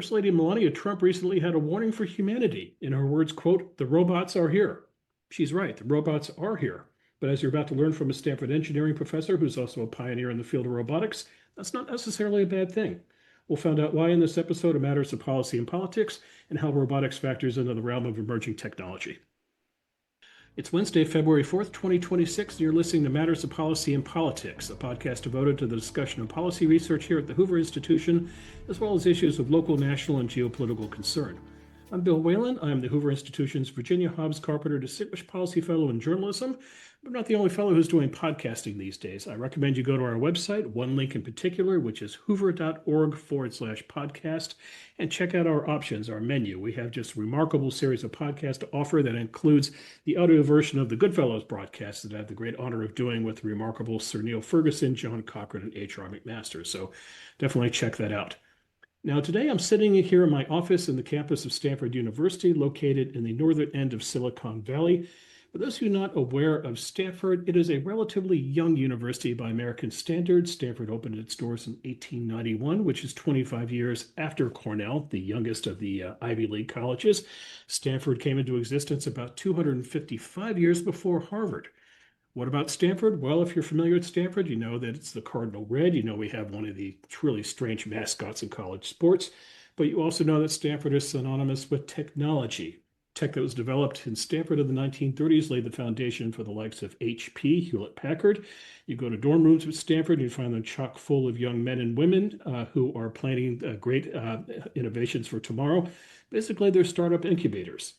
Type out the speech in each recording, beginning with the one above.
First Lady Melania Trump recently had a warning for humanity. In her words, quote, "The robots are here." She's right, the robots are here. But as you're about to learn from a Stanford engineering professor who's also a pioneer in the field of robotics, that's not necessarily a bad thing. We'll find out why in this episode of Matters of Policy and Politics and how robotics factors into the realm of emerging technology. It's Wednesday, February 4th, 2026, and you're listening to Matters of Policy and Politics, a podcast devoted to the discussion of policy research here at the Hoover Institution, as well as issues of local, national, and geopolitical concern. I'm Bill Whalen. I'm the Hoover Institution's Virginia Hobbs Carpenter Distinguished Policy Fellow in Journalism. I'm not the only fellow who's doing podcasting these days. I recommend you go to our website, one link in particular, which is hoover.org/podcast, and check out our options, our menu. We have just a remarkable series of podcasts to offer that includes the audio version of the Goodfellows broadcast that I have the great honor of doing with the remarkable Sir Neil Ferguson, John Cochran, and H.R. McMaster. So definitely check that out. Now, today I'm sitting here in my office in the campus of Stanford University, located in the northern end of Silicon Valley. For those who are not aware of Stanford, it is a relatively young university by American standards. Stanford opened its doors in 1891, which is 25 years after Cornell, the youngest of the Ivy League colleges. Stanford came into existence about 255 years before Harvard. What about Stanford? Well, if you're familiar with Stanford, you know that it's the Cardinal Red. You know we have one of the truly strange mascots in college sports. But you also know that Stanford is synonymous with technology. Tech that was developed in Stanford in the 1930s laid the foundation for the likes of HP, Hewlett-Packard. You go to dorm rooms at Stanford, and you find them chock full of young men and women who are planning great innovations for tomorrow. Basically, they're startup incubators.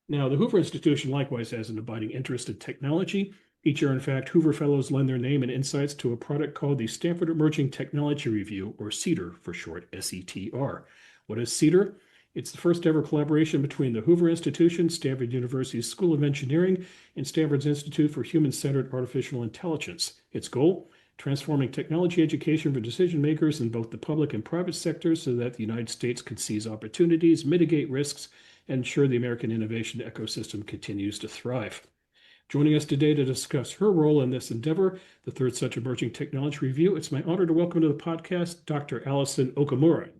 Now, the Hoover Institution likewise has an abiding interest in technology. Each year, in fact, Hoover Fellows lend their name and insights to a product called the Stanford Emerging Technology Review, or CEDAR for short, SETR. What is CEDAR? It's the first ever collaboration between the Hoover Institution, Stanford University's School of Engineering, and Stanford's Institute for Human-Centered Artificial Intelligence. Its goal? Transforming technology education for decision makers in both the public and private sectors so that the United States can seize opportunities, mitigate risks, and ensure the American innovation ecosystem continues to thrive. Joining us today to discuss her role in this endeavor, the third such emerging technology review, it's my honor to welcome to the podcast Dr. Allison Okamura.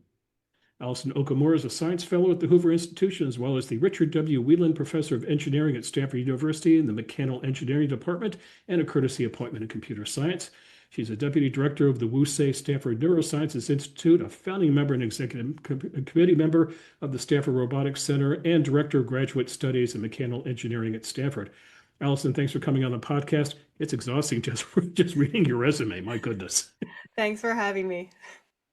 Allison Okamura is a science fellow at the Hoover Institution, as well as the Richard W. Leland Professor of Engineering at Stanford University in the Mechanical Engineering Department and a courtesy appointment in computer science. She's a deputy director of the WUSE Stanford Neurosciences Institute, a founding member and executive committee member of the Stanford Robotics Center, and director of graduate studies in mechanical engineering at Stanford. Allison, thanks for coming on the podcast. It's exhausting just reading your resume. My goodness. Thanks for having me.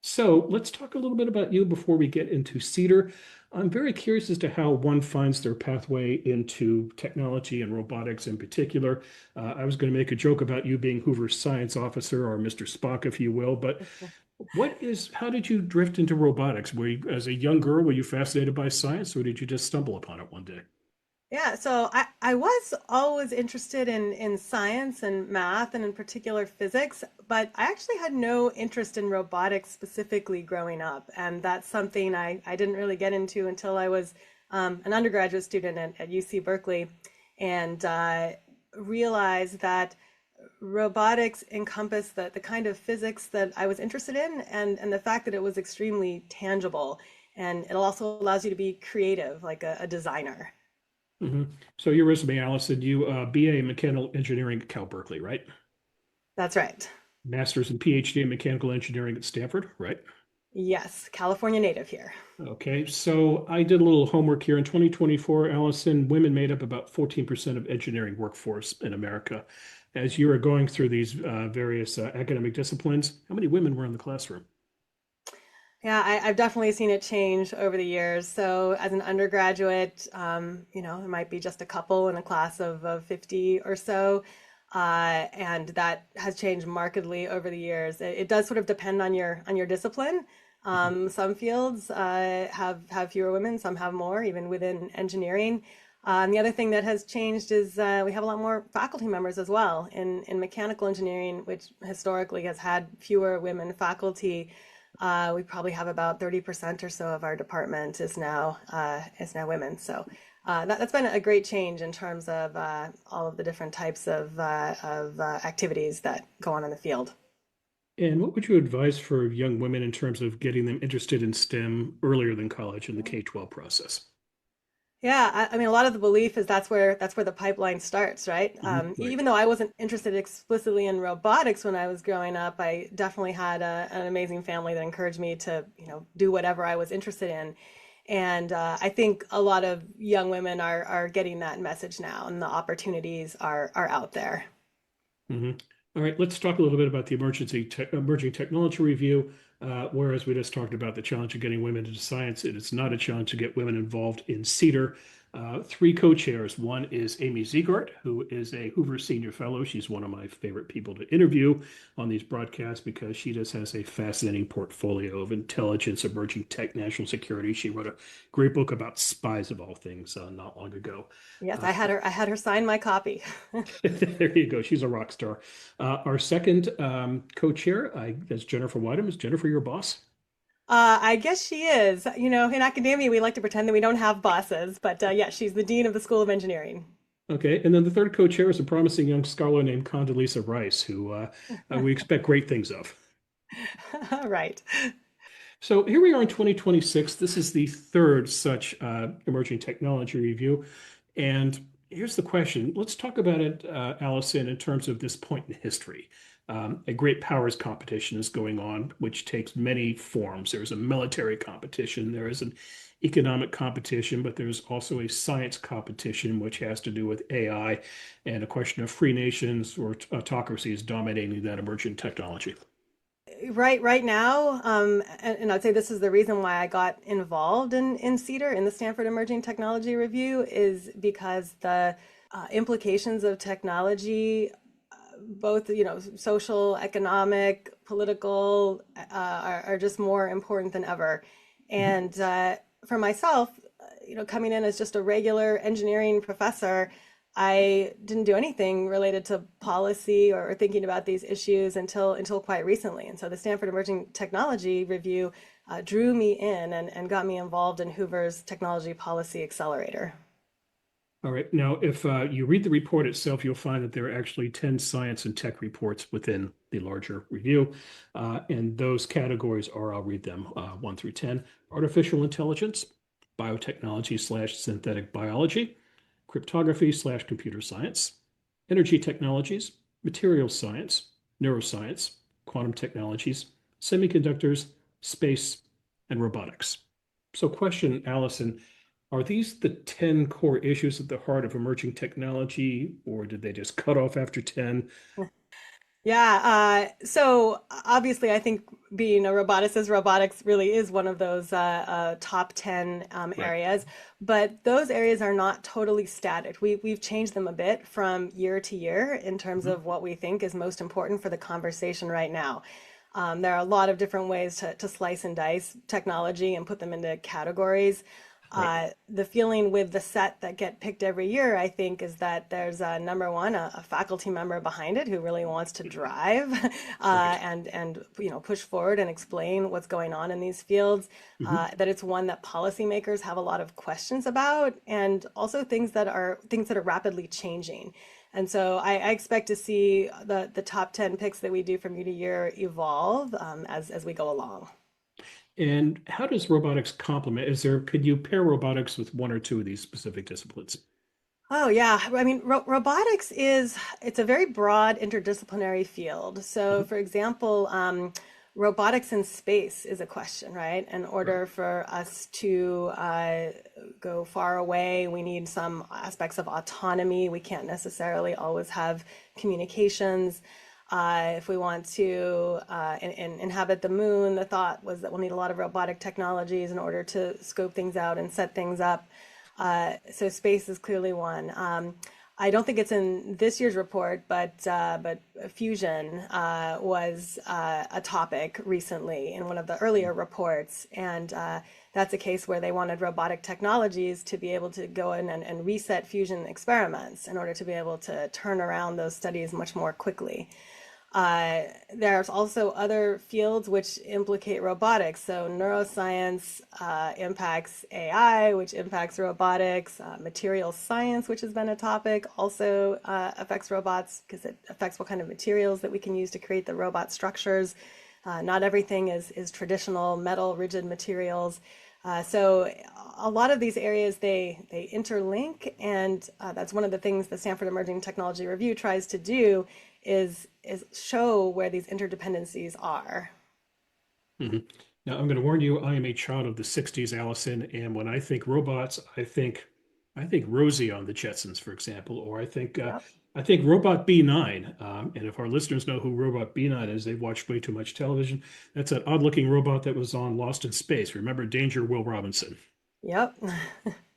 So let's talk a little bit about you before we get into CEDAR. I'm very curious as to how one finds their pathway into technology and robotics in particular. I was going to make a joke about you being Hoover's science officer, or Mr. Spock, if you will, but how did you drift into robotics? As a young girl, were you fascinated by science, or did you just stumble upon it one day? Yeah, so I was always interested in science and math and in particular physics, but I actually had no interest in robotics specifically growing up. And that's something I didn't really get into until I was an undergraduate student at UC Berkeley and realized that robotics encompassed the kind of physics that I was interested in and the fact that it was extremely tangible. And it also allows you to be creative, like a designer. Mm-hmm. So your resume, Allison, you BA in mechanical engineering at Cal Berkeley, right? That's right. Master's and PhD in mechanical engineering at Stanford, right? Yes, California native here. Okay, so I did a little homework here. In 2024, Allison, women made up about 14% of engineering workforce in America. As you were going through these various academic disciplines, how many women were in the classroom? Yeah, I've definitely seen it change over the years. So as an undergraduate, there might be just a couple in a class of 50 or so. And that has changed markedly over the years. It does sort of depend on your discipline. Some fields have fewer women, some have more, even within engineering. And the other thing that has changed is we have a lot more faculty members as well in mechanical engineering, which historically has had fewer women faculty. We probably have about 30% or so of our department is now women. So that's been a great change in terms of all of the different types of activities that go on in the field. And what would you advise for young women in terms of getting them interested in STEM earlier than college in the K-12 process? Yeah, I mean, a lot of the belief is that's where the pipeline starts, right? Right. Even though I wasn't interested explicitly in robotics when I was growing up, I definitely had an amazing family that encouraged me to, do whatever I was interested in. And I think a lot of young women are getting that message now, and the opportunities are out there. hmm All right, let's talk a little bit about the emerging technology review. Whereas we just talked about the challenge of getting women into science, it is not a challenge to get women involved in CEDAR. Three co-chairs. One is Amy Ziegart, who is a Hoover Senior Fellow. She's one of my favorite people to interview on these broadcasts because she just has a fascinating portfolio of intelligence, emerging tech, national security. She wrote a great book about spies of all things not long ago. Yes, Uh, I had her sign my copy. There you go. She's a rock star. Our second co-chair is Jennifer Whiteham. Is Jennifer your boss? I guess she is. In academia, we like to pretend that we don't have bosses, but yeah, she's the dean of the School of Engineering. Okay. And then the third co-chair is a promising young scholar named Condoleezza Rice, who we expect great things of. Right. So here we are in 2026. This is the third such emerging technology review. And here's the question. Let's talk about it, Allison, in terms of this point in history. A great powers competition is going on, which takes many forms. There's a military competition, there is an economic competition, but there's also a science competition, which has to do with AI and a question of free nations or autocracies dominating that emerging technology. Right now, and I'd say this is the reason why I got involved in CEDAR, in the Stanford Emerging Technology Review, is because the implications of technology, both, social, economic, political, are just more important than ever. Mhm. And for myself, coming in as just a regular engineering professor, I didn't do anything related to policy or thinking about these issues until quite recently. And so the Stanford Emerging Technology Review drew me in and got me involved in Hoover's Technology Policy Accelerator. All right. Now, if you read the report itself, you'll find that there are actually 10 science and tech reports within the larger review. And those categories are, I'll read them 1 through 10: artificial intelligence, biotechnology slash synthetic biology, cryptography slash computer science, energy technologies, materials science, neuroscience, quantum technologies, semiconductors, space, and robotics. So, question, Allison, are these the 10 core issues at the heart of emerging technology, or did they just cut off after 10? Yeah, so obviously, I think being a roboticist, robotics really is one of those top 10 Right. areas, but those areas are not totally static. We've changed them a bit from year to year in terms Mhm. of what we think is most important for the conversation right now. There are a lot of different ways to slice and dice technology and put them into categories. Right. The feeling with the set that get picked every year, I think, is that there's number one, a faculty member behind it who really wants to drive Right. and push forward and explain what's going on in these fields. Mhm. That it's one that policymakers have a lot of questions about, and also things that are rapidly changing. And so I expect to see the top 10 picks that we do from year to year evolve as we go along. And how does robotics complement? Could you pair robotics with one or two of these specific disciplines? Oh yeah, I mean, robotics it's a very broad interdisciplinary field. So, Mhm. for example, robotics in space is a question, right? In Right. order for us to go far away, we need some aspects of autonomy. We can't necessarily always have communications. If we want to inhabit the moon, the thought was that we'll need a lot of robotic technologies in order to scope things out and set things up. So space is clearly one. I don't think it's in this year's report, but fusion was a topic recently in one of the earlier reports, and that's a case where they wanted robotic technologies to be able to go in and reset fusion experiments in order to be able to turn around those studies much more quickly. There's also other fields which implicate robotics. So neuroscience impacts AI, which impacts robotics. Material science, which has been a topic, also affects robots because it affects what kind of materials that we can use to create the robot structures. Not everything is traditional metal rigid materials. So a lot of these areas they interlink, and that's one of the things the Stanford Emerging Technology Review tries to do is show where these interdependencies are. Mhm. Now, I'm going to warn you, I am a child of the 60s, Allison, and when I think robots, I think Rosie on the Jetsons, for example, or Yep. I think Robot B9. And if our listeners know who Robot B9 is, they've watched way too much television. That's an odd-looking robot that was on Lost in Space. Remember Danger, Will Robinson? Yep.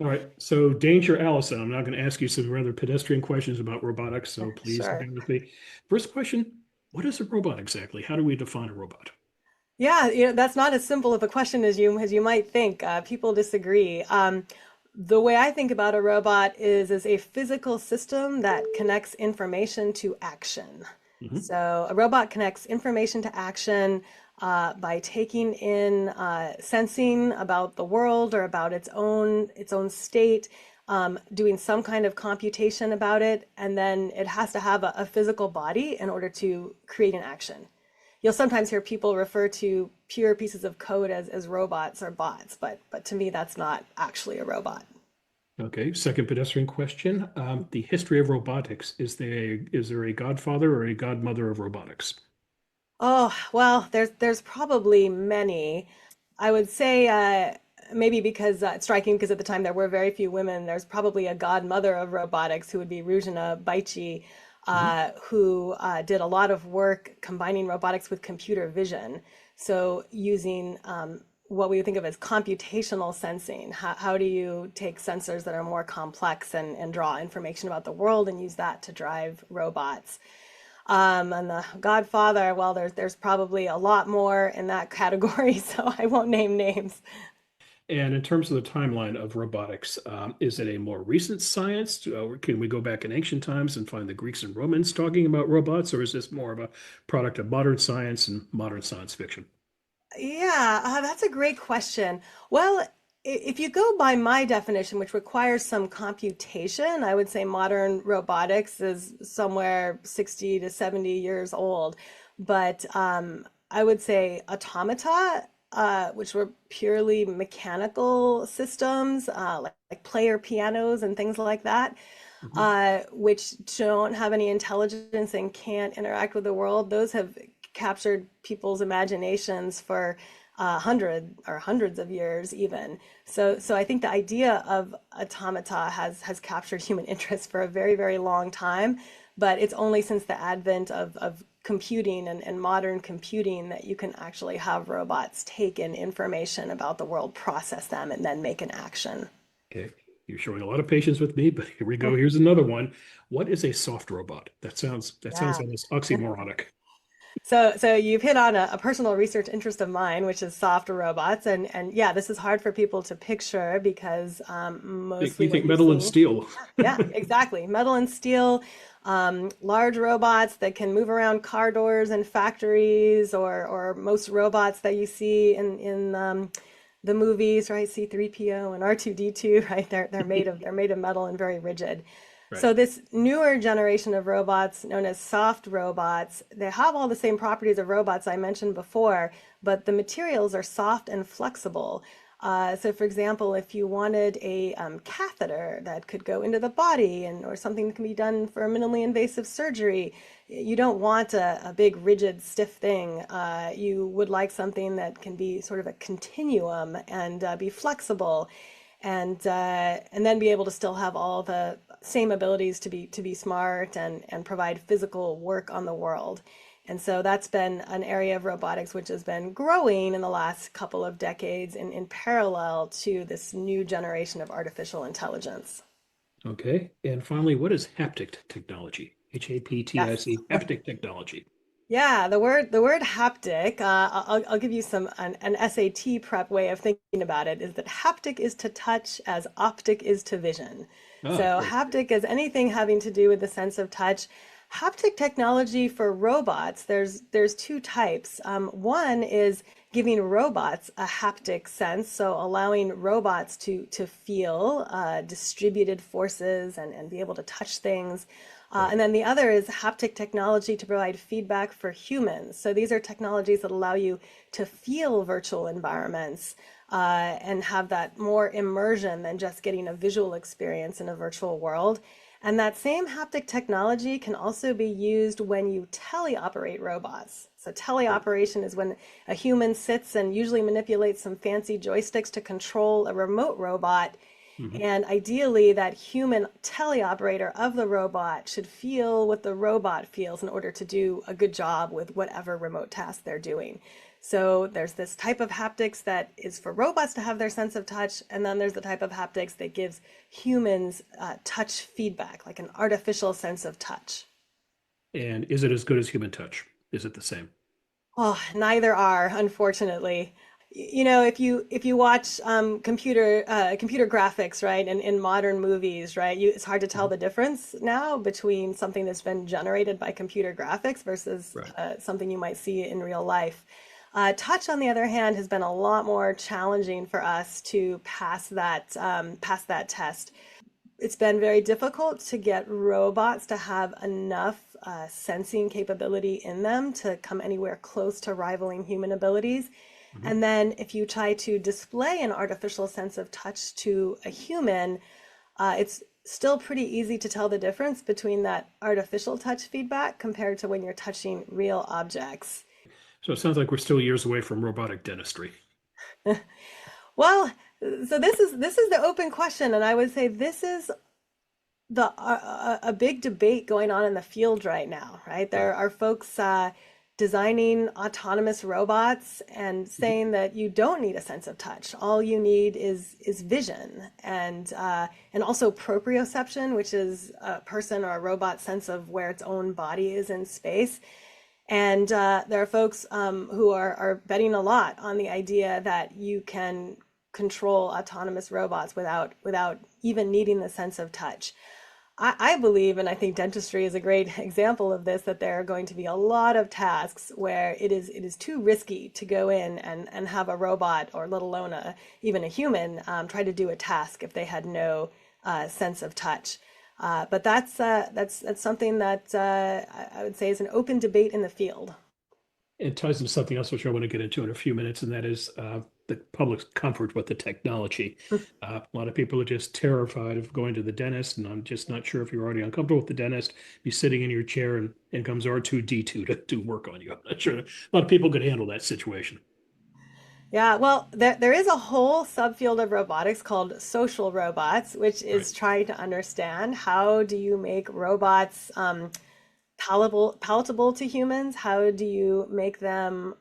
All right, so Danger, Allison. I'm now going to ask you some rather pedestrian questions about robotics, so please Sure. bear with me. First question, what is a robot exactly? How do we define a robot? Yeah, that's not as simple of a question as you might think. People disagree. The way I think about a robot is as a physical system that connects information to action. Mhm. So a robot connects information to action by taking in sensing about the world or about its own state, doing some kind of computation about it, and then it has to have a physical body in order to create an action. You'll sometimes hear people refer to pure pieces of code as robots or bots, but to me, that's not actually a robot. Okay, second pedestrian question. The history of robotics. Is there a godfather or a godmother of robotics? Oh, well, there's probably many. I would say maybe because it's striking because at the time there were very few women. There's probably a godmother of robotics who would be Ruzhina Baichi, Mhm. who did a lot of work combining robotics with computer vision. So using what we would think of as computational sensing. How do you take sensors that are more complex and draw information about the world and use that to drive robots? And the Godfather, well, there's probably a lot more in that category, so I won't name names. And in terms of the timeline of robotics, is it a more recent science? Can we go back in ancient times and find the Greeks and Romans talking about robots, or is this more of a product of modern science and modern science fiction? Yeah, that's a great question. Well, if you go by my definition, which requires some computation, I would say modern robotics is somewhere 60 to 70 years old. But I would say automata, which were purely mechanical systems, like player pianos and things like that, Mhm. which don't have any intelligence and can't interact with the world, those have captured people's imaginations for hundreds of years even. So I think the idea of automata has captured human interest for a very, very long time, but it's only since the advent of computing and modern computing that you can actually have robots take in information about the world, process them, and then make an action. Okay, you're showing a lot of patience with me, but here we go. Here's another one. What is a soft robot? That sounds Yeah. almost oxymoronic. So you've hit on a personal research interest of mine, which is soft robots, and yeah, this is hard for people to picture because mostly You what think you metal and see, steel? yeah, exactly, metal and steel, large robots that can move around car doors and factories, or most robots that you see in the movies, right? C3PO and R2D2, right? They're made of metal and very rigid. Right. So this newer generation of robots, known as soft robots, they have all the same properties of robots I mentioned before, but the materials are soft and flexible. So, for example, if you wanted a catheter that could go into the body or something that can be done for a minimally invasive surgery, you don't want a big, rigid, stiff thing. You would like something that can be sort of a continuum and be flexible and then be able to still have all the same abilities to be smart and provide physical work on the world. And so that's been an area of robotics which has been growing in the last couple of decades in parallel to this new generation of artificial intelligence. Okay. And finally, what is haptic technology? Yes. Haptic, haptic technology. Yeah, the word haptic, I'll give you an SAT prep way of thinking about it is that haptic is to touch as optic is to vision. Ah, So great. haptic is anything having to do with the sense of touch. Haptic technology for robots, there's two types. One is giving robots a haptic sense, so allowing robots to feel distributed forces and be able to touch things. Right. And then the other is haptic technology to provide feedback for humans. So these are technologies that allow you to feel virtual environments and have that more immersion than just getting a visual experience in a virtual world. And that same haptic technology can also be used when you teleoperate robots. So Right. teleoperation is when a human sits and usually manipulates some fancy joysticks to control a remote robot. Mhm. And ideally, that human teleoperator of the robot should feel what the robot feels in order to do a good job with whatever remote task they're doing. So there's this type of haptics that is for robots to have their sense of touch, and then there's the type of haptics that gives humans touch feedback, like an artificial sense of touch. And is it as good as human touch? Is it the same? Oh, neither are, unfortunately. You know, if you watch computer graphics, right, and in modern movies, right, it's hard to tell Mhm. the difference now between something that's been generated by computer graphics versus Right. something you might see in real life. Touch, on the other hand, has been a lot more challenging for us to pass that test. It's been very difficult to get robots to have enough sensing capability in them to come anywhere close to rivaling human abilities. Mhm. And then if you try to display an artificial sense of touch to a human, it's still pretty easy to tell the difference between that artificial touch feedback compared to when you're touching real objects. So it sounds like we're still years away from robotic dentistry. Well, so this is the open question, and I would say this is the a big debate going on in the field right now, right? There Right. are folks designing autonomous robots and Mhm. saying that you don't need a sense of touch. All you need is vision and also proprioception, which is a person or a robot sense of where its own body is in space. And there are folks who are betting a lot on the idea that you can control autonomous robots without even needing the sense of touch. I believe, and I think dentistry is a great example of this, that there are going to be a lot of tasks where it is too risky to go in and have a robot, or let alone even a human, try to do a task if they had no sense of touch. But that's something that I would say is an open debate in the field. It ties into something else, which I want to get into in a few minutes, and that is the public's comfort with the technology. A lot of people are just terrified of going to the dentist, and I'm just not sure if you're already uncomfortable with the dentist. Be sitting in your chair, and in comes R2D2 to do work on you. I'm not sure a lot of people could handle that situation. Yeah, well, there is a whole subfield of robotics called social robots, which Right. is trying to understand how do you make robots palatable to humans? How do you make them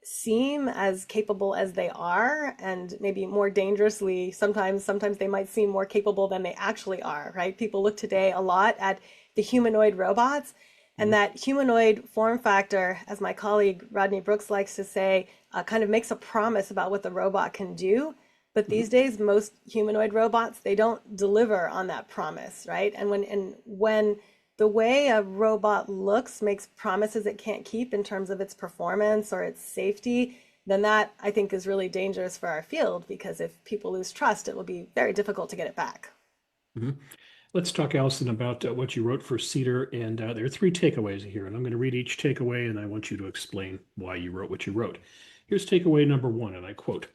seem as capable as they are, and maybe more dangerously, sometimes they might seem more capable than they actually are, right? People look today a lot at the humanoid robots, and Mhm. that humanoid form factor, as my colleague Rodney Brooks likes to say, kind of makes a promise about what the robot can do. But Mhm. these days, most humanoid robots, they don't deliver on that promise, right? And when the way a robot looks makes promises it can't keep in terms of its performance or its safety, then that I think is really dangerous for our field, because if people lose trust, it will be very difficult to get it back. Mhm. Let's talk, Allison, about what you wrote for CEDAR. And there are three takeaways here, and I'm going to read each takeaway, and I want you to explain why you wrote what you wrote. Here's takeaway number one, and I quote: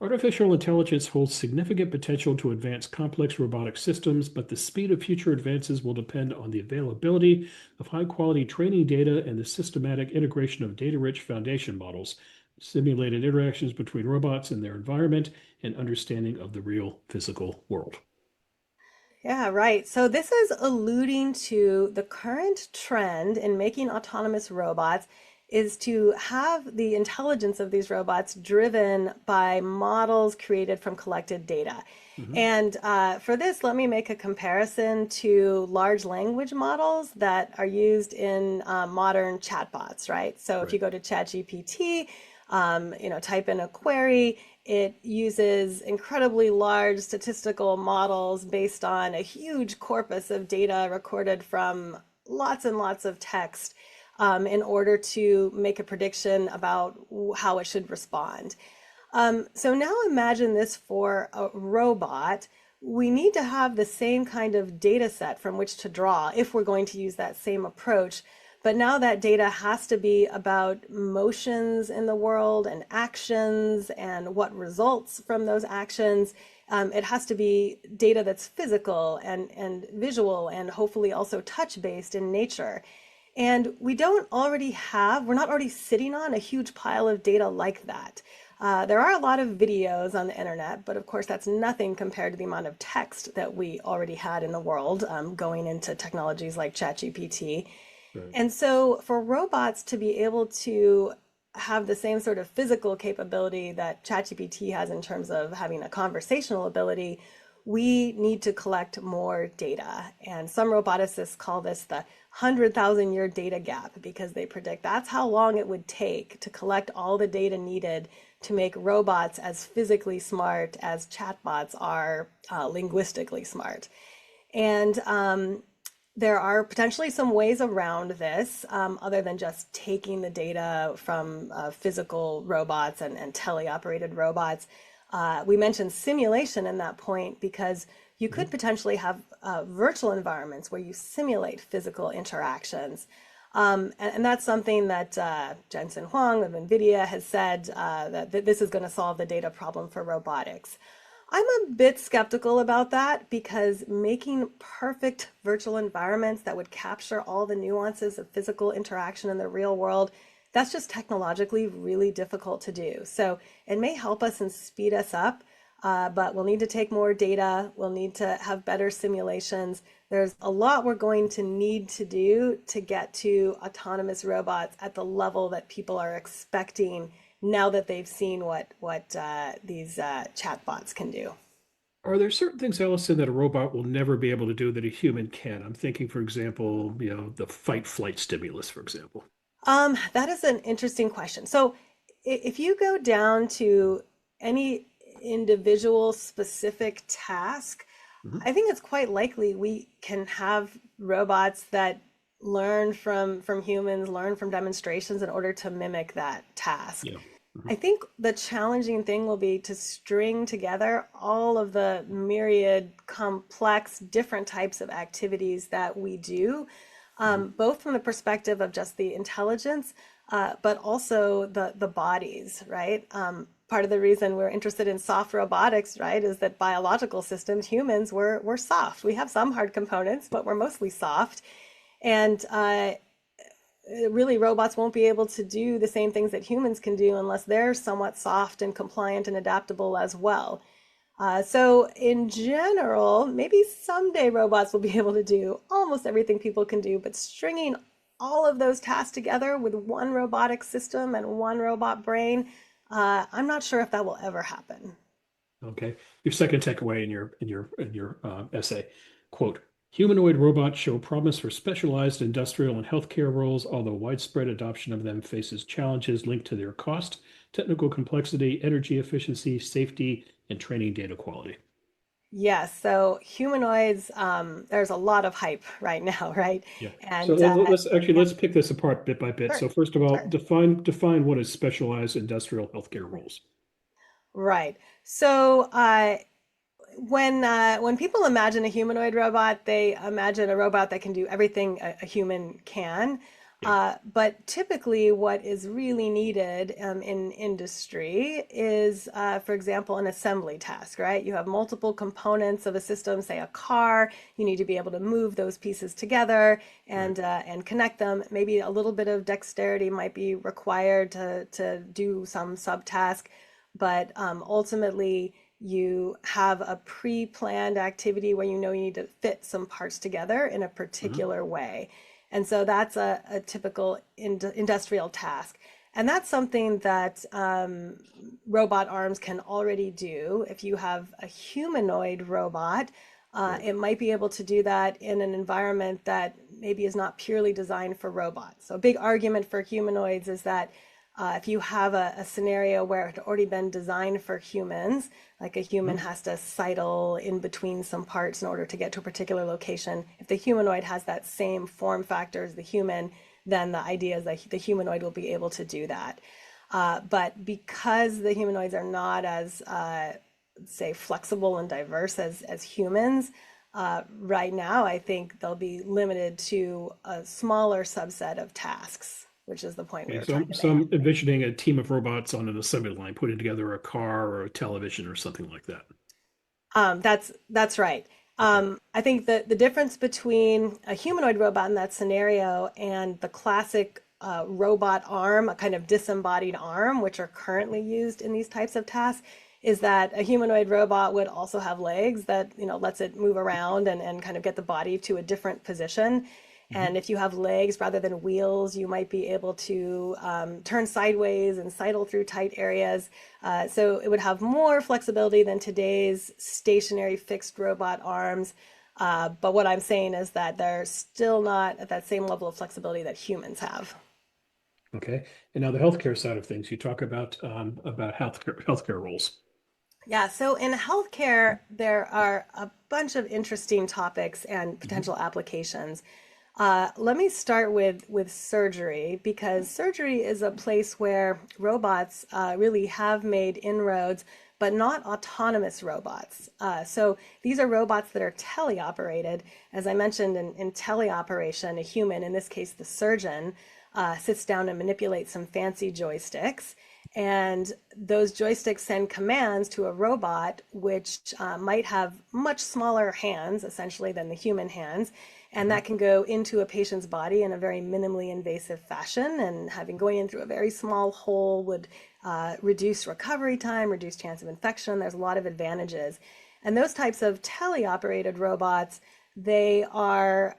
Artificial intelligence holds significant potential to advance complex robotic systems, but the speed of future advances will depend on the availability of high-quality training data and the systematic integration of data-rich foundation models, simulated interactions between robots and their environment, and understanding of the real physical world. Yeah, right. So this is alluding to the current trend in making autonomous robots is to have the intelligence of these robots driven by models created from collected data. Mhm. And for this, let me make a comparison to large language models that are used in modern chatbots, right? So if Right. you go to ChatGPT, type in a query, it uses incredibly large statistical models based on a huge corpus of data recorded from lots and lots of text in order to make a prediction about how it should respond. So now imagine this for a robot. We need to have the same kind of data set from which to draw if we're going to use that same approach. But now that data has to be about motions in the world and actions and what results from those actions. It has to be data that's physical and visual and hopefully also touch-based in nature. And we're not already sitting on a huge pile of data like that. There are a lot of videos on the internet, but of course that's nothing compared to the amount of text that we already had in the world going into technologies like ChatGPT. Right. And so for robots to be able to have the same sort of physical capability that ChatGPT has in terms of having a conversational ability, we need to collect more data. And some roboticists call this the 100,000-year data gap because they predict that's how long it would take to collect all the data needed to make robots as physically smart as chatbots are linguistically smart. And there are potentially some ways around this other than just taking the data from physical robots and teleoperated robots. We mentioned simulation in that point because you could potentially have virtual environments where you simulate physical interactions. And that's something that Jensen Huang of NVIDIA has said that this is going to solve the data problem for robotics. I'm a bit skeptical about that because making perfect virtual environments that would capture all the nuances of physical interaction in the real world, that's just technologically really difficult to do. So it may help us and speed us up, but we'll need to take more data. We'll need to have better simulations. There's a lot we're going to need to do to get to autonomous robots at the level that people are expecting now that they've seen what these chatbots can do. Are there certain things, Allison, that a robot will never be able to do that a human can? I'm thinking, for example, the fight-flight stimulus, for example. That is an interesting question. So if you go down to any individual specific task, Mhm. I think it's quite likely we can have robots that learn from humans, learn from demonstrations in order to mimic that task. Yeah. I Mhm. think the challenging thing will be to string together all of the myriad, complex, different types of activities that we do, Mhm. both from the perspective of just the intelligence, but also the bodies, right? Part of the reason we're interested in soft robotics, right, is that biological systems, humans, we're soft. We have some hard components, but we're mostly soft. And really robots won't be able to do the same things that humans can do unless they're somewhat soft and compliant and adaptable as well. So in general, maybe someday robots will be able to do almost everything people can do, but stringing all of those tasks together with one robotic system and one robot brain, I'm not sure if that will ever happen. Okay. Your second takeaway in your essay, quote, humanoid robots show promise for specialized industrial and healthcare roles, although widespread adoption of them faces challenges linked to their cost, technical complexity, energy efficiency, safety, and training data quality. Yes, so humanoids, there's a lot of hype right now, right? Yeah. So And yeah, let's pick this apart bit by bit. sure, So first of all, sure. define what is specialized industrial healthcare roles. Right. So when people imagine a humanoid robot, they imagine a robot that can do everything a human can. Yeah. But typically, what is really needed in industry is, for example, an assembly task, right? You have multiple components of a system, say a car. You need to be able to move those pieces together Right. and connect them. Maybe a little bit of dexterity might be required to do some subtask, but ultimately you have a pre-planned activity where you know you need to fit some parts together in a Mhm. particular way. And so that's a typical industrial task. And that's something that robot arms can already do. If you have a humanoid robot, Right. it might be able to do that in an environment that maybe is not purely designed for robots. So a big argument for humanoids is that If you have a scenario where it had already been designed for humans, like a human Mhm. has to sidle in between some parts in order to get to a particular location, if the humanoid has that same form factor as the human, then the idea is that the humanoid will be able to do that. But because the humanoids are not as, say, flexible and diverse as humans, right now, I think they'll be limited to a smaller subset of tasks, which is the point we Okay, were so, trying to so make. I'm envisioning a team of robots on an assembly line putting together a car or a television or something like that. That's right. Okay. I think that the difference between a humanoid robot in that scenario and the classic robot arm, a kind of disembodied arm, which are currently used in these types of tasks, is that a humanoid robot would also have legs that, lets it move around and kind of get the body to a different position. Mhm. And if you have legs rather than wheels, you might be able to turn sideways and sidle through tight areas. So it would have more flexibility than today's stationary fixed robot arms. But what I'm saying is that they're still not at that same level of flexibility that humans have. Okay. And now the healthcare side of things, you talk about healthcare roles. Yeah, so in healthcare, there are a bunch of interesting topics and Mhm. potential applications. Let me start with surgery because surgery is a place where robots really have made inroads, but not autonomous robots. So these are robots that are teleoperated. As I mentioned, in teleoperation, a human, in this case the surgeon, sits down and manipulates some fancy joysticks. And those joysticks send commands to a robot, which might have much smaller hands, essentially, than the human hands. And Mhm. that can go into a patient's body in a very minimally invasive fashion. And having going in through a very small hole would reduce recovery time, reduce chance of infection. There's a lot of advantages. And those types of teleoperated robots, they are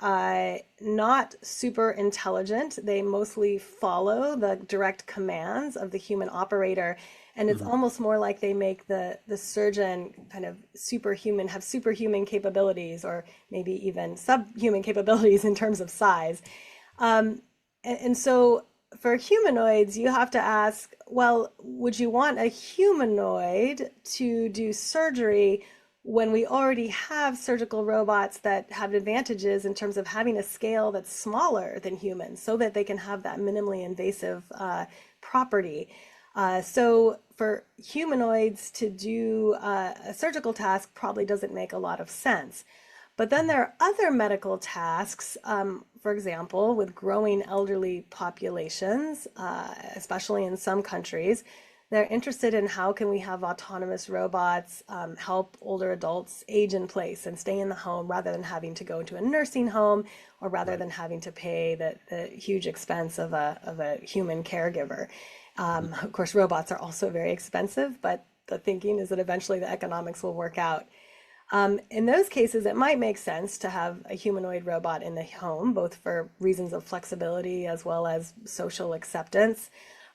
not super intelligent. They mostly follow the direct commands of the human operator. And it's Mhm. almost more like they make the surgeon kind of superhuman, have superhuman capabilities, or maybe even subhuman capabilities in terms of size. And so for humanoids, you have to ask, well, would you want a humanoid to do surgery when we already have surgical robots that have advantages in terms of having a scale that's smaller than humans so that they can have that minimally invasive property? So for humanoids to do a surgical task probably doesn't make a lot of sense. But then there are other medical tasks, for example, with growing elderly populations, especially in some countries. They're interested in how can we have autonomous robots help older adults age in place and stay in the home rather than having to go into a nursing home or rather Right. than having to pay the huge expense of a human caregiver. Mhm. Of course, robots are also very expensive, but the thinking is that eventually the economics will work out. In those cases, it might make sense to have a humanoid robot in the home, both for reasons of flexibility as well as social acceptance.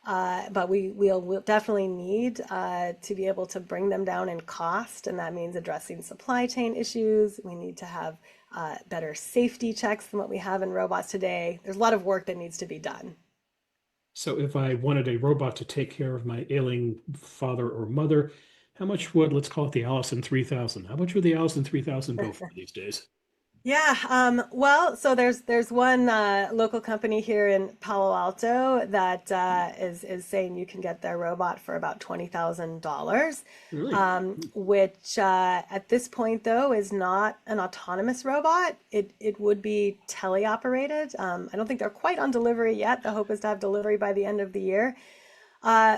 But we'll definitely need to be able to bring them down in cost, and that means addressing supply chain issues. We need to have better safety checks than what we have in robots today. There's a lot of work that needs to be done. So if I wanted a robot to take care of my ailing father or mother, how much would, let's call it the Allison 3000, how much would the Allison 3000 go for these days? Yeah, well, so there's one local company here in Palo Alto that is saying you can get their robot for about $20,000, Really? which at this point though is not an autonomous robot. It would be teleoperated. I don't think they're quite on delivery yet. The hope is to have delivery by the end of the year. Uh,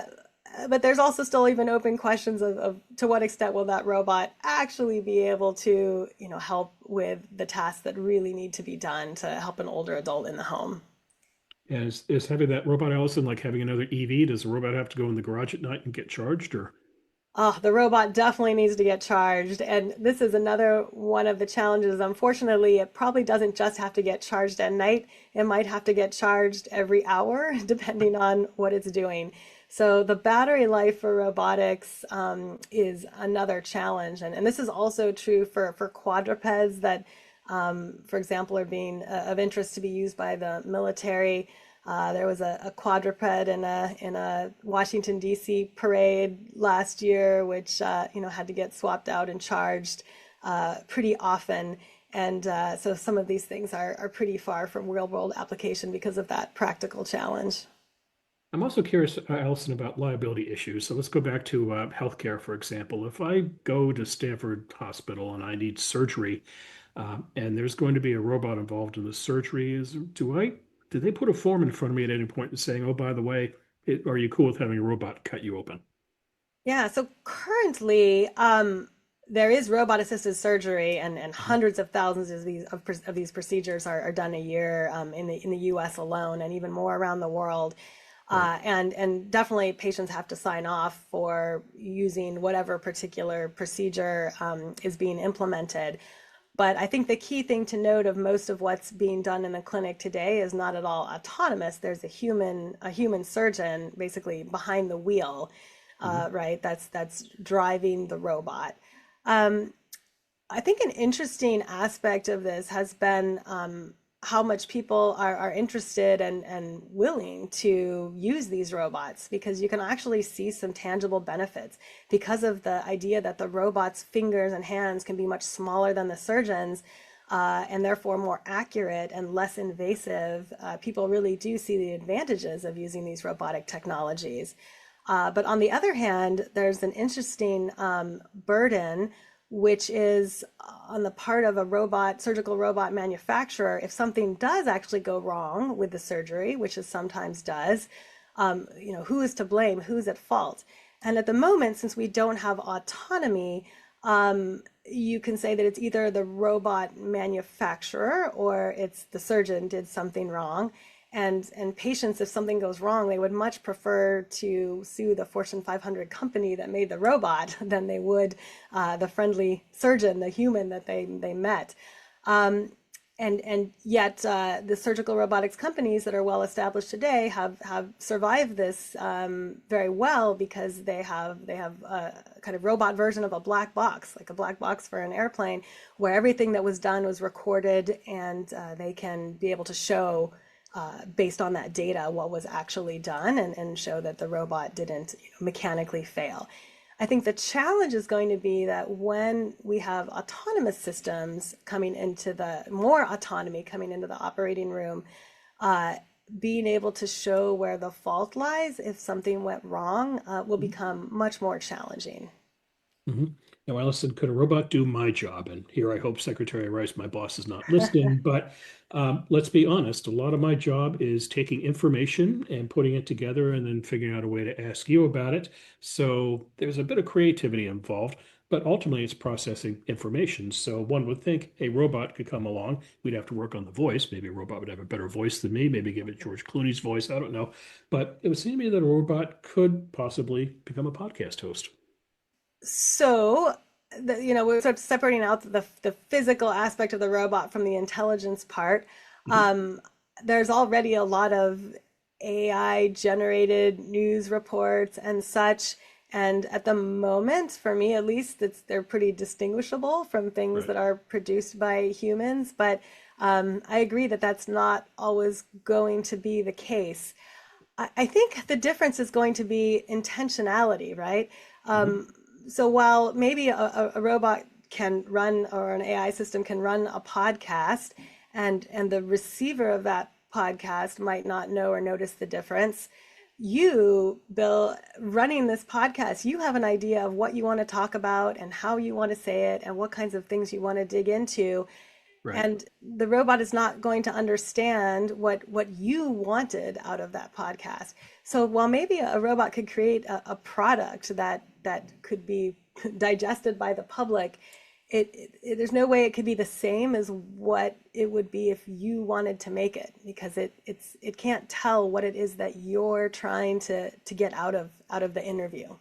but there's also still even open questions of to what extent will that robot actually be able to, help with the tasks that really need to be done to help an older adult in the home. And is having that robot Allison like having another EV? Does the robot have to go in the garage at night and get charged or? Oh, the robot definitely needs to get charged. And this is another one of the challenges. Unfortunately, it probably doesn't just have to get charged at night. It might have to get charged every hour, depending on what it's doing. So the battery life for robotics is another challenge. And this is also true for quadrupeds that, for example, are being of interest to be used by the military. There was a quadruped in a Washington D.C. parade last year, which had to get swapped out and charged pretty often. And so some of these things are pretty far from real world application because of that practical challenge. I'm also curious, Allison, about liability issues. So let's go back to healthcare, for example. If I go to Stanford Hospital and I need surgery, and there's going to be a robot involved in the surgery, do they put a form in front of me at any point and saying, oh, by the way, are you cool with having a robot cut you open? Yeah, so currently, there is robot assisted surgery, and Mhm. hundreds of thousands of these procedures are done a year in the US alone, and even more around the world. Right. And definitely patients have to sign off for using whatever particular procedure is being implemented. But I think the key thing to note of most of what's being done in the clinic today is not at all autonomous. There's a human surgeon basically behind the wheel, Mhm. right? That's driving the robot. Um, I think an interesting aspect of this has been how much people are interested and willing to use these robots, because you can actually see some tangible benefits because of the idea that the robot's fingers and hands can be much smaller than the surgeon's, and therefore more accurate and less invasive. People really do see the advantages of using these robotic technologies. But on the other hand, there's an interesting burden, which is on the part of a surgical robot manufacturer. If something does actually go wrong with the surgery, which it sometimes does, who is to blame? Who's at fault? And at the moment, since we don't have autonomy, you can say that it's either the robot manufacturer or it's the surgeon did something wrong. And patients, if something goes wrong, they would much prefer to sue the Fortune 500 company that made the robot than they would the friendly surgeon, the human that they met. And yet the surgical robotics companies that are well established today have survived this very well, because they have a kind of robot version of a black box, like a black box for an airplane, where everything that was done was recorded, and they can be able to show based on that data what was actually done, and show that the robot didn't mechanically fail. I think the challenge is going to be that when we have autonomous systems coming into more autonomy coming into the operating room, uh, being able to show where the fault lies if something went wrong will become much more challenging. Mhm. Now, Allison, could a robot do my job? And here I hope Secretary Rice, my boss, is not listening, but let's be honest, a lot of my job is taking information and putting it together and then figuring out a way to ask you about it. So there's a bit of creativity involved, but ultimately it's processing information. So one would think a robot could come along. We'd have to work on the voice. Maybe a robot would have a better voice than me, maybe give it George Clooney's voice. I don't know. But it would seem to me that a robot could possibly become a podcast host. So, we're sort of separating out the physical aspect of the robot from the intelligence part. Mhm. Um, there's already a lot of AI generated news reports and such. And at the moment, for me at least, they're pretty distinguishable from things Right. that are produced by humans. But I agree that that's not always going to be the case. I think the difference is going to be intentionality, right? Mhm. So while maybe a robot can run, or an AI system can run a podcast, and the receiver of that podcast might not know or notice the difference, you, Bill, running this podcast, you have an idea of what you want to talk about and how you want to say it and what kinds of things you want to dig into. Right. And the robot is not going to understand what you wanted out of that podcast. So while maybe a robot could create a product that could be digested by the public, there's no way it could be the same as what it would be if you wanted to make it, because it can't tell what it is that you're trying to get out of the interview.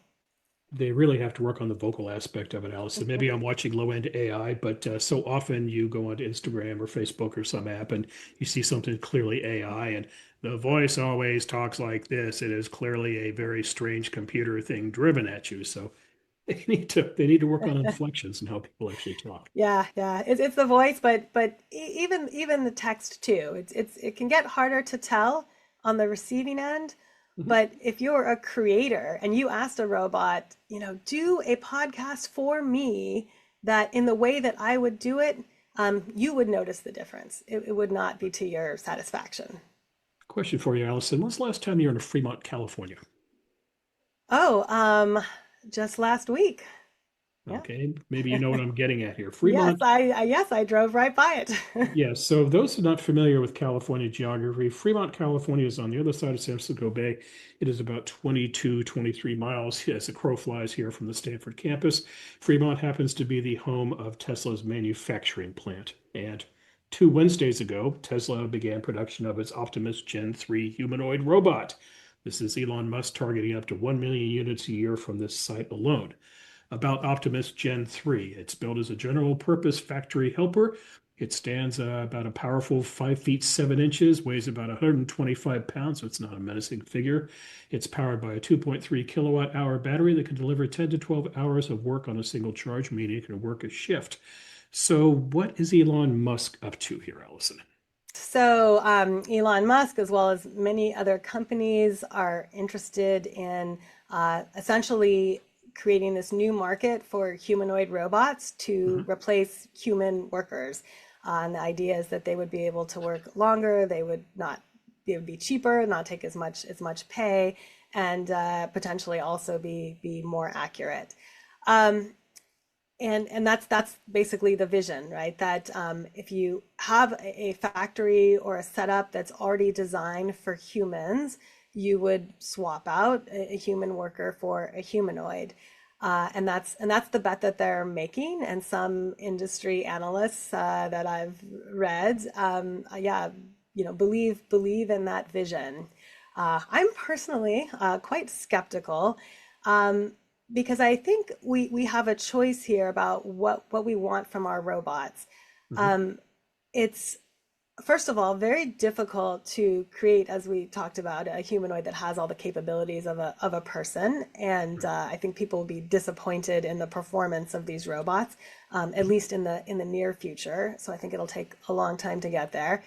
They really have to work on the vocal aspect of it, Allison. Maybe I'm watching low-end AI, but so often you go onto Instagram or Facebook or some app and you see something clearly AI, and the voice always talks like this. It is clearly a very strange computer thing driven at you. So they need to work on inflections and how people actually talk. Yeah, yeah. It's the voice, but even the text too. It can get harder to tell on the receiving end. Mhm. But if you're a creator and you asked a robot, do a podcast for me that in the way that I would do it, you would notice the difference. It would not be to your satisfaction. Question for you, Allison. When's the last time you were in Fremont, California? Oh, just last week. Yeah. Okay, maybe you know what I'm getting at here. Yes, Fremont. I drove right by it. Yes, so those who are not familiar with California geography, Fremont, California is on the other side of San Francisco Bay. It is about 22, 23 miles as the crow flies here from the Stanford campus. Fremont happens to be the home of Tesla's manufacturing plant. And 2 Wednesdays ago, Tesla began production of its Optimus Gen 3 humanoid robot. This is Elon Musk targeting up to 1 million units a year from this site alone. About Optimus Gen 3. It's built as a general purpose factory helper. It stands about a powerful 5 feet 7 inches, weighs about 125 pounds, so it's not a menacing figure. It's powered by a 2.3 kilowatt hour battery that can deliver 10 to 12 hours of work on a single charge, meaning it can work a shift. So, what is Elon Musk up to here, Allison? So, Elon Musk, as well as many other companies, are interested in essentially creating this new market for humanoid robots to Mhm. replace human workers. And the idea is that they would be able to work longer, they would be cheaper, not take as much pay, and potentially also be more accurate. Um, and that's basically the vision, right? That if you have a factory or a setup that's already designed for humans, you would swap out a human worker for a humanoid. And that's the bet that they're making. And some industry analysts that I've read, yeah, believe in that vision. I'm personally quite skeptical. Um, because I think we have a choice here about what we want from our robots. Mhm. Um, it's first of all very difficult to create, as we talked about, a humanoid that has all the capabilities of a person, and I think people will be disappointed in the performance of these robots, at least in the near future. So I think it'll take a long time to get there.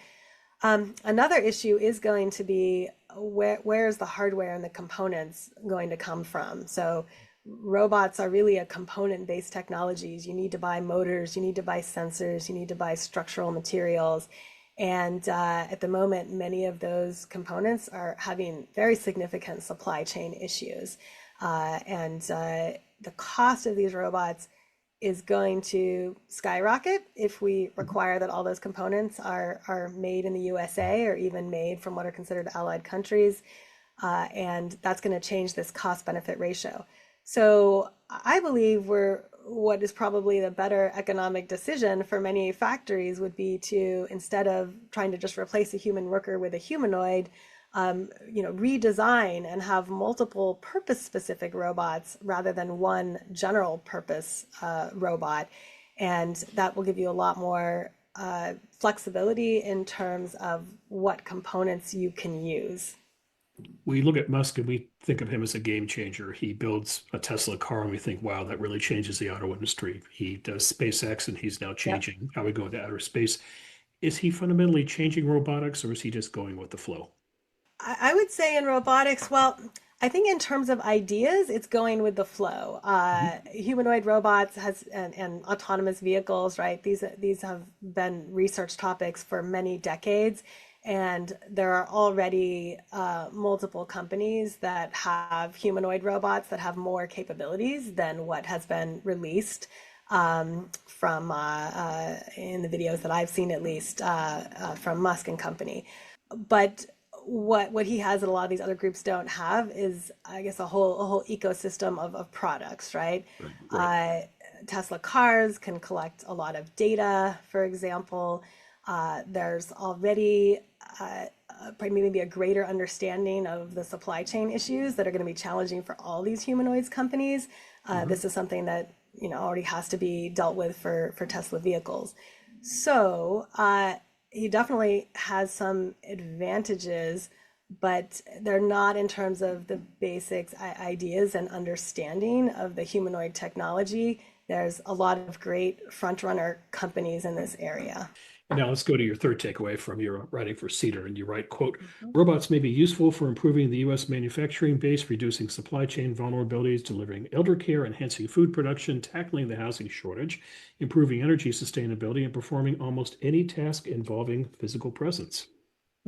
Another issue is going to be where is the hardware and the components going to come from? So robots are really a component-based technologies. You need to buy motors, you need to buy sensors, you need to buy structural materials. And at the moment, many of those components are having very significant supply chain issues. And the cost of these robots is going to skyrocket if we Mhm. require that all those components are made in the USA or even made from what are considered allied countries. And that's going to change this cost benefit ratio. So I believe what is probably the better economic decision for many factories would be to, instead of trying to just replace a human worker with a humanoid, redesign and have multiple purpose specific robots rather than one general purpose robot. And that will give you a lot more flexibility in terms of what components you can use. We look at Musk and we think of him as a game changer. He builds a Tesla car and we think, wow, that really changes the auto industry. He does SpaceX and he's now Yep. changing how we go into outer space. Is he fundamentally changing robotics or is he just going with the flow? I would say in robotics, well, I think in terms of ideas, it's going with the flow. Mhm. Humanoid robots and autonomous vehicles, right? These have been research topics for many decades, and there are already multiple companies that have humanoid robots that have more capabilities than what has been released from in the videos that I've seen, at least from Musk and company. But what he has that a lot of these other groups don't have is, I guess, a whole ecosystem of products, right? Right, right. Uh, Tesla cars can collect a lot of data, for example. There's already probably maybe a greater understanding of the supply chain issues that are going to be challenging for all these humanoids companies. Mhm. This is something that already has to be dealt with for Tesla vehicles. So he definitely has some advantages, but they're not in terms of the basics, ideas, and understanding of the humanoid technology. There's a lot of great front runner companies in this area. And now let's go to your third takeaway from your writing for CEDAR. And you write, quote, Mhm. robots may be useful for improving the U.S. manufacturing base, reducing supply chain vulnerabilities, delivering elder care, enhancing food production, tackling the housing shortage, improving energy sustainability, and performing almost any task involving physical presence.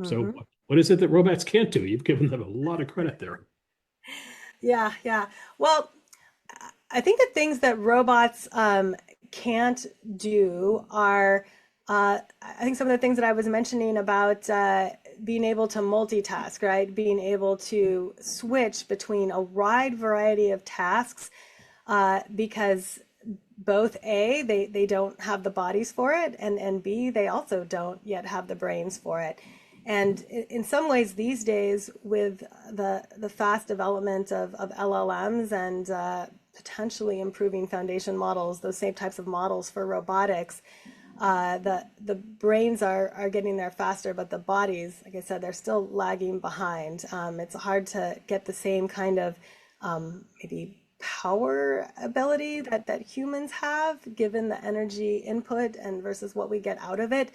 So Mhm. what is it that robots can't do? You've given them a lot of credit there. Yeah, yeah. Well, I think the things that robots can't do are, I think some of the things that I was mentioning about being able to multitask, right? Being able to switch between a wide variety of tasks because both A, they don't have the bodies for it, and B, they also don't yet have the brains for it. And in some ways, these days, with the fast development of LLMs and potentially improving foundation models, those same types of models for robotics, the brains are getting there faster, but the bodies, like I said, they're still lagging behind. It's hard to get the same kind of maybe power ability that humans have, given the energy input and versus what we get out of it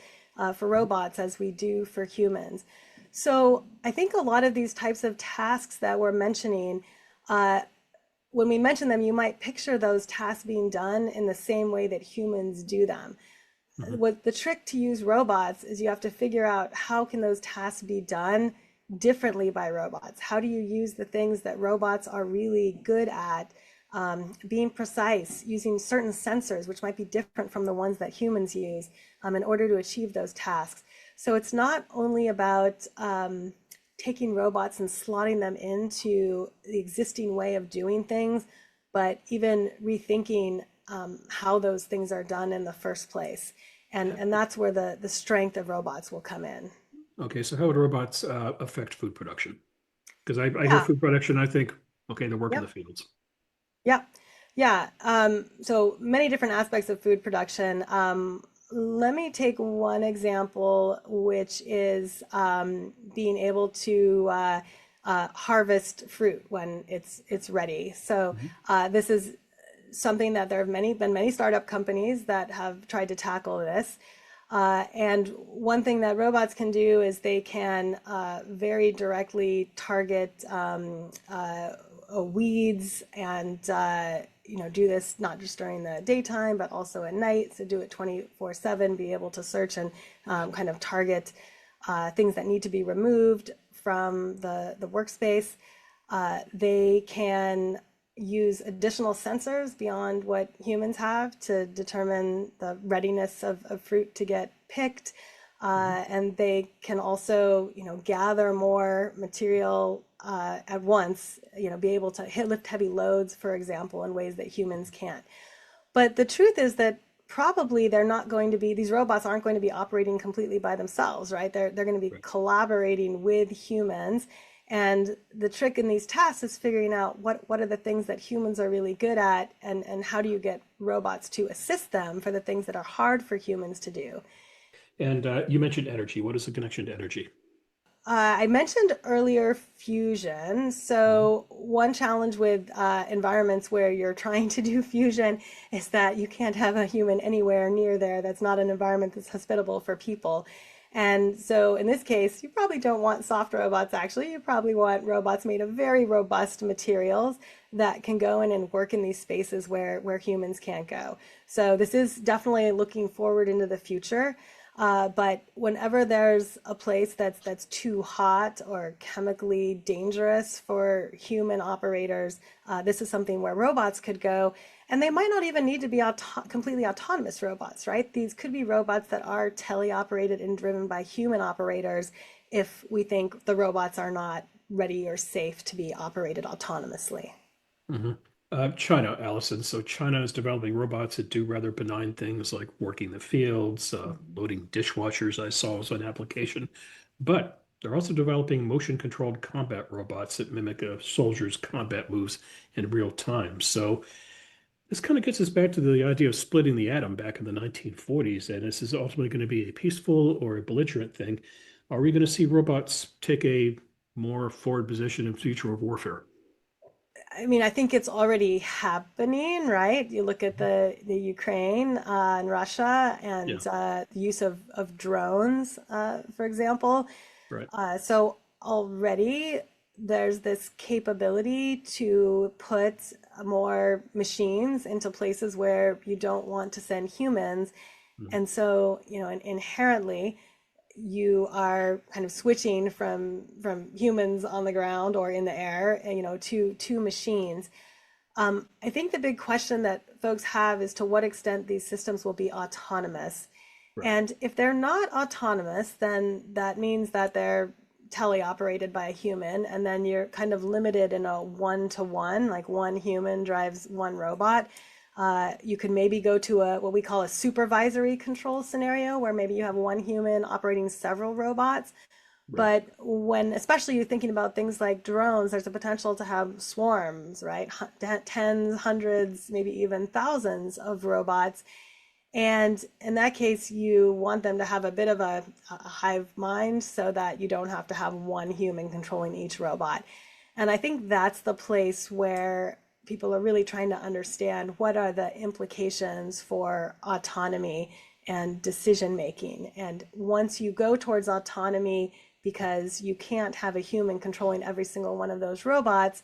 for robots as we do for humans. So I think a lot of these types of tasks that we're mentioning, when we mention them, you might picture those tasks being done in the same way that humans do them. Mhm. What the trick to use robots is you have to figure out how can those tasks be done differently by robots. How do you use the things that robots are really good at, being precise, using certain sensors, which might be different from the ones that humans use, in order to achieve those tasks. So it's not only about taking robots and slotting them into the existing way of doing things, but even rethinking how those things are done in the first place. And that's where the strength of robots will come in. Okay, so how would robots affect food production? Because I hear Yeah, food production, I think, okay, they work in the yep, fields. yep, yeah. So many different aspects of food production. Let me take one example, which is being able to harvest fruit when it's ready. So Mhm. this is something that there have been many startup companies that have tried to tackle this. And one thing that robots can do is they can very directly target weeds and do this not just during the daytime but also at night. So do it 24/7, be able to search and kind of target things that need to be removed from the workspace. They can use additional sensors beyond what humans have to determine the readiness of fruit to get picked. Mhm. And they can also, gather more material at once, be able to lift heavy loads, for example, in ways that humans can't. But the truth is that probably they're not going to be, these robots aren't going to be operating completely by themselves, right? They're going to be Right. collaborating with humans. And the trick in these tasks is figuring out what are the things that humans are really good at, and how do you get robots to assist them for the things that are hard for humans to do. And you mentioned energy. What is the connection to energy? I mentioned earlier fusion. Mhm. So, one challenge with environments where you're trying to do fusion is that you can't have a human anywhere near there. That's not an environment that's hospitable for people. And so, in this case, you probably don't want soft robots, actually. You probably want robots made of very robust materials that can go in and work in these spaces where humans can't go. So, this is definitely looking forward into the future. But whenever there's a place that's too hot or chemically dangerous for human operators, this is something where robots could go. And they might not even need to be completely autonomous robots, right? These could be robots that are teleoperated and driven by human operators if we think the robots are not ready or safe to be operated autonomously. Mhm. China, Allison. So China is developing robots that do rather benign things like working the fields, loading dishwashers, I saw as an application. But they're also developing motion-controlled combat robots that mimic a soldier's combat moves in real time. So this kind of gets us back to the idea of splitting the atom back in the 1940s, and this is ultimately going to be a peaceful or a belligerent thing. Are we going to see robots take a more forward position in future of warfare? I mean, I think it's already happening, right? You look at the Ukraine and Russia Yeah, and the use of drones, for example. right. So already there's this capability to put more machines into places where you don't want to send humans. Mhm. And so, inherently, you are kind of switching from humans on the ground or in the air, to machines. I think the big question that folks have is to what extent these systems will be autonomous. Right. And if they're not autonomous, then that means that they're teleoperated by a human, and then you're kind of limited in a one-to-one, like one human drives one robot. You could maybe go to what we call a supervisory control scenario, where maybe you have one human operating several robots. Right. But when, especially you're thinking about things like drones, there's a potential to have swarms, right? Tens, hundreds, maybe even thousands of robots. And in that case, you want them to have a bit of a hive mind so that you don't have to have one human controlling each robot. And I think that's the place where people are really trying to understand what are the implications for autonomy and decision making. And once you go towards autonomy, because you can't have a human controlling every single one of those robots,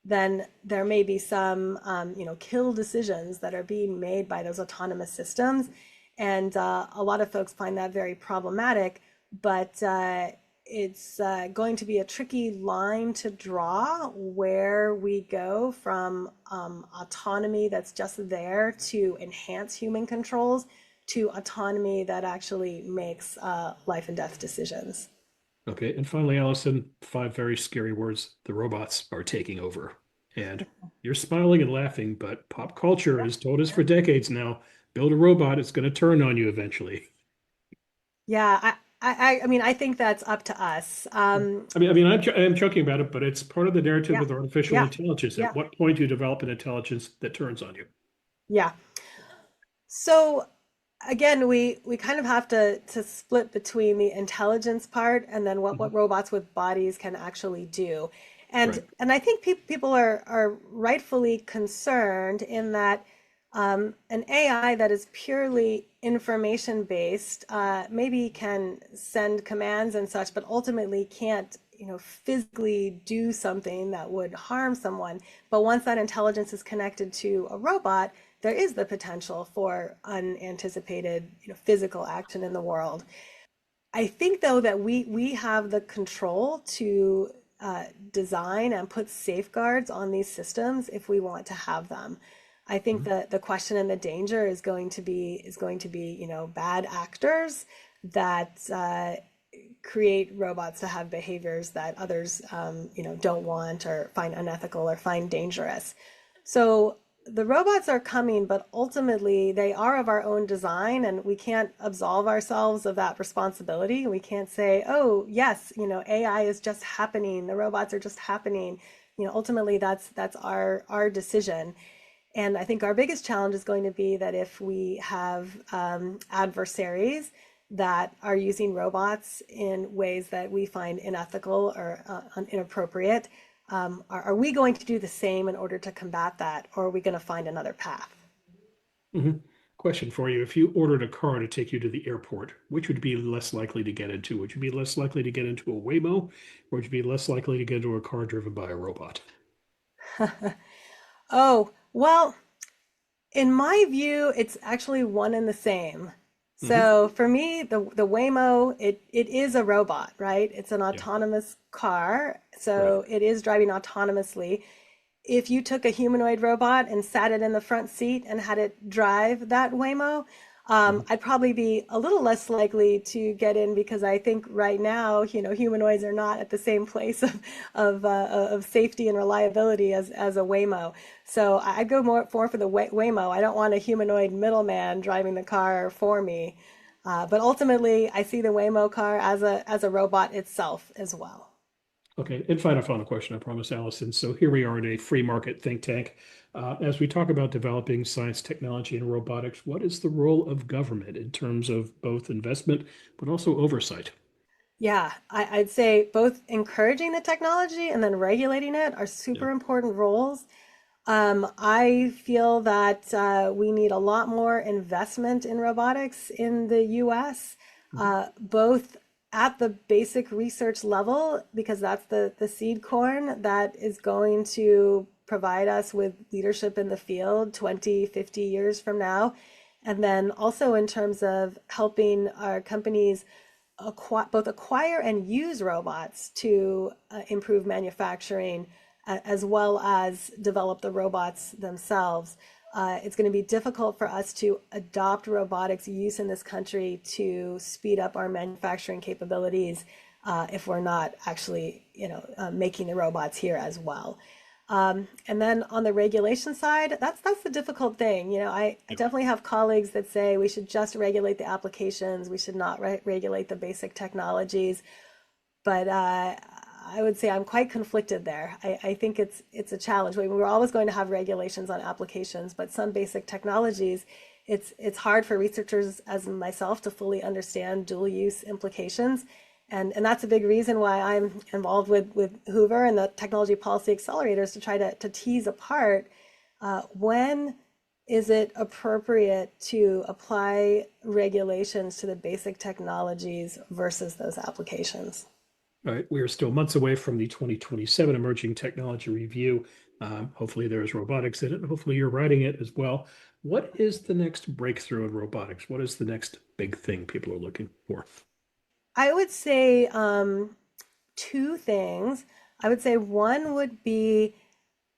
then there may be some, kill decisions that are being made by those autonomous systems. And a lot of folks find that very problematic, but it's going to be a tricky line to draw where we go from autonomy that's just there to enhance human controls to autonomy that actually makes life and death decisions. Okay. And finally, Allison, five very scary words. The robots are taking over. And you're smiling and laughing, but pop culture has told us for decades now, build a robot, it's going to turn on you eventually. Yeah, I mean, I think that's up to us. I'm joking about it, but it's part of the narrative Yeah, with artificial yeah, intelligence. At yeah, what point do you develop an intelligence that turns on you? yeah. So again, we kind of have to split between the intelligence part and then what Mhm. robots with bodies can actually do. And Right. and I think people are rightfully concerned in that an AI that is purely information based maybe can send commands and such, but ultimately can't, physically do something that would harm someone. But once that intelligence is connected to a robot, there is the potential for unanticipated, physical action in the world. I think though that we have the control to design and put safeguards on these systems if we want to have them. I think Mhm. that the question and the danger is going to be, bad actors that create robots to have behaviors that others, don't want or find unethical or find dangerous. So the robots are coming, but ultimately they are of our own design, and we can't absolve ourselves of that responsibility. We can't say, "Oh, yes, AI is just happening. The robots are just happening." Ultimately that's our decision. And I think our biggest challenge is going to be that if we have adversaries that are using robots in ways that we find unethical or inappropriate, are we going to do the same in order to combat that, or are we going to find another path? Mhm. Question for you. If you ordered a car to take you to the airport, which would be less likely to get into? Would you be less likely to get into a Waymo, or would you be less likely to get into a car driven by a robot? Oh, well, in my view, it's actually one and the same. Hmm. So for me, the Waymo, it is a robot, right? It's an Yeah, autonomous car, right. so it is driving autonomously. If you took a humanoid robot and sat it in the front seat and had it drive that Waymo, Mhm. I'd probably be a little less likely to get in because I think right now, humanoids are not at the same place of safety and reliability as a Waymo. So I'd go more for the Waymo. I don't want a humanoid middleman driving the car for me. But ultimately, I see the Waymo car as a robot itself as well. Okay, and final question, I promise, Allison. So here we are in a free market think tank. As we talk about developing science, technology, and robotics, what is the role of government in terms of both investment but also oversight? Yeah, I'd say both encouraging the technology and then regulating it are Yeah. super important roles. I feel that we need a lot more investment in robotics in the US, Mhm. both at the basic research level, because that's the seed corn that is going to provide us with leadership in the field 20, 50 years from now. And then also in terms of helping our companies both acquire and use robots to improve manufacturing as well as develop the robots themselves. It's going to be difficult for us to adopt robotics use in this country to speed up our manufacturing capabilities if we're not actually, making the robots here as well. And then on the regulation side, that's the difficult thing. I definitely have colleagues that say we should just regulate the applications, we should not regulate the basic technologies. But I would say I'm quite conflicted there. I think it's a challenge. We're always going to have regulations on applications, but some basic technologies, it's hard for researchers as myself to fully understand dual use implications. And that's a big reason why I'm involved with Hoover and the Technology Policy Accelerators to try to tease apart when is it appropriate to apply regulations to the basic technologies versus those applications. All right, we are still months away from the 2027 Emerging Technology Review. Hopefully there is robotics in it, and hopefully you're writing it as well. What is the next breakthrough in robotics? What is the next big thing people are looking for? I would say two things. I would say one would be,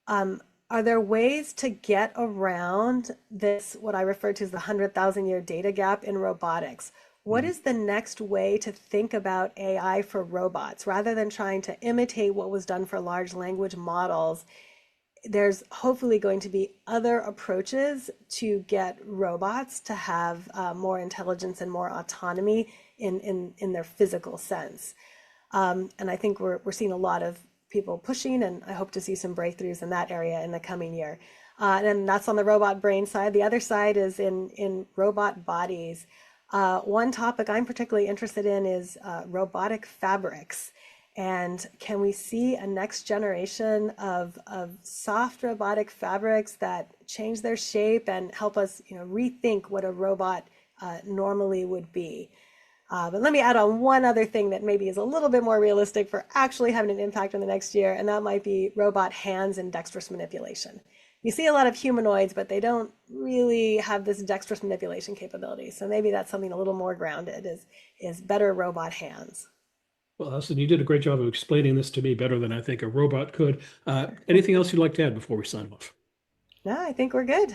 are there ways to get around this, what I refer to as the 100,000-year data gap in robotics? What Mhm. is the next way to think about AI for robots rather than trying to imitate what was done for large language models? There's hopefully going to be other approaches to get robots to have more intelligence and more autonomy in their physical sense. And I think we're seeing a lot of people pushing, and I hope to see some breakthroughs in that area in the coming year. And that's on the robot brain side. The other side is in robot bodies. One topic I'm particularly interested in is robotic fabrics. And can we see a next generation of soft robotic fabrics that change their shape and help us, rethink what a robot normally would be? But let me add on one other thing that maybe is a little bit more realistic for actually having an impact in the next year, and that might be robot hands and dexterous manipulation. You see a lot of humanoids, but they don't really have this dexterous manipulation capability. So maybe that's something a little more grounded, is better robot hands. Well, Allison, you did a great job of explaining this to me better than I think a robot could. Anything else you'd like to add before we sign off? No, I think we're good.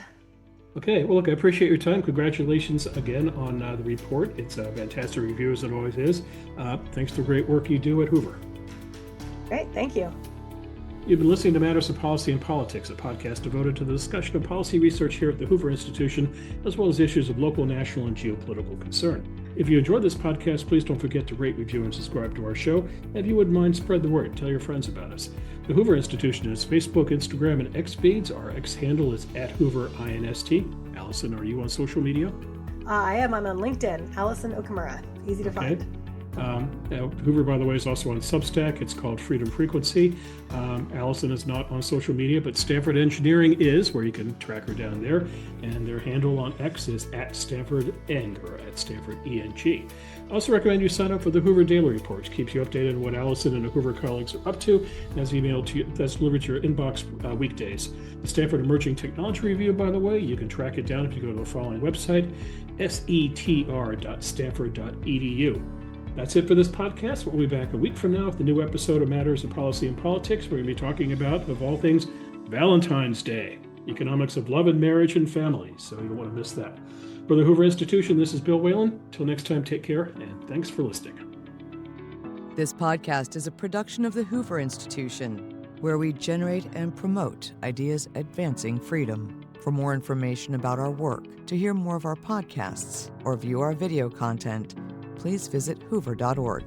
Okay, well, look, I appreciate your time. Congratulations again on the report. It's a fantastic review, as it always is. Thanks for the great work you do at Hoover. Great, thank you. You've been listening to Matters of Policy and Politics, a podcast devoted to the discussion of policy research here at the Hoover Institution, as well as issues of local, national, and geopolitical concern. If you enjoyed this podcast, please don't forget to rate, review, and subscribe to our show. And if you wouldn't mind, spread the word. Tell your friends about us. The Hoover Institution has Facebook, Instagram, and X feeds. Our X handle is @HooverINST. Allison, are you on social media? I am. I'm on LinkedIn. Allison Okamura. Easy to find. Hoover, by the way, is also on Substack. It's called Freedom Frequency. Allison is not on social media, but Stanford Engineering is, where you can track her down there. And their handle on X is @StanfordEng, or @StanfordEng. I also recommend you sign up for the Hoover Daily Report, which keeps you updated on what Allison and the Hoover colleagues are up to, and that's emailed to you, that's delivered to your inbox weekdays. The Stanford Emerging Technology Review, by the way, you can track it down if you go to the following website, setr.stanford.edu. That's it for this podcast. We'll be back a week from now with a new episode of Matters of Policy and Politics. We're going to be talking about, of all things, Valentine's Day, economics of love and marriage and family. So you don't want to miss that. For the Hoover Institution, this is Bill Whalen. Till next time, take care, and thanks for listening. This podcast is a production of the Hoover Institution, where we generate and promote ideas advancing freedom. For more information about our work, to hear more of our podcasts, or view our video content, please visit hoover.org.